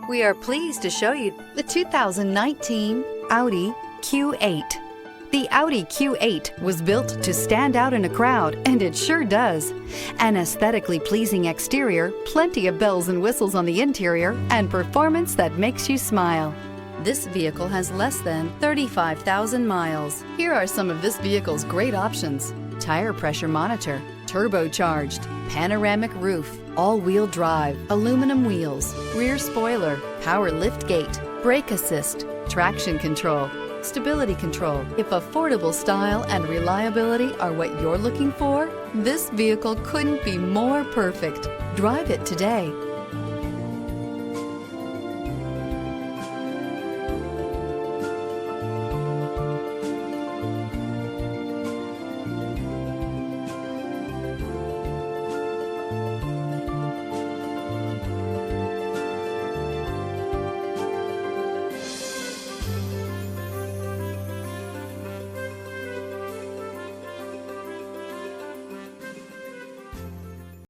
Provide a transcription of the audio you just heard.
We are pleased to show you the 2019 Audi Q8. The Audi Q8 was built to stand out in a crowd, and it sure does. An aesthetically pleasing exterior, plenty of bells and whistles on the interior, and performance that makes you smile. This vehicle has less than 35,000 miles. Here are some of this vehicle's great options: tire pressure monitor, turbocharged, panoramic roof, all-wheel drive, aluminum wheels, rear spoiler, power liftgate, brake assist, traction control, stability control. If affordable style and reliability are what you're looking for, this vehicle couldn't be more perfect. Drive it today.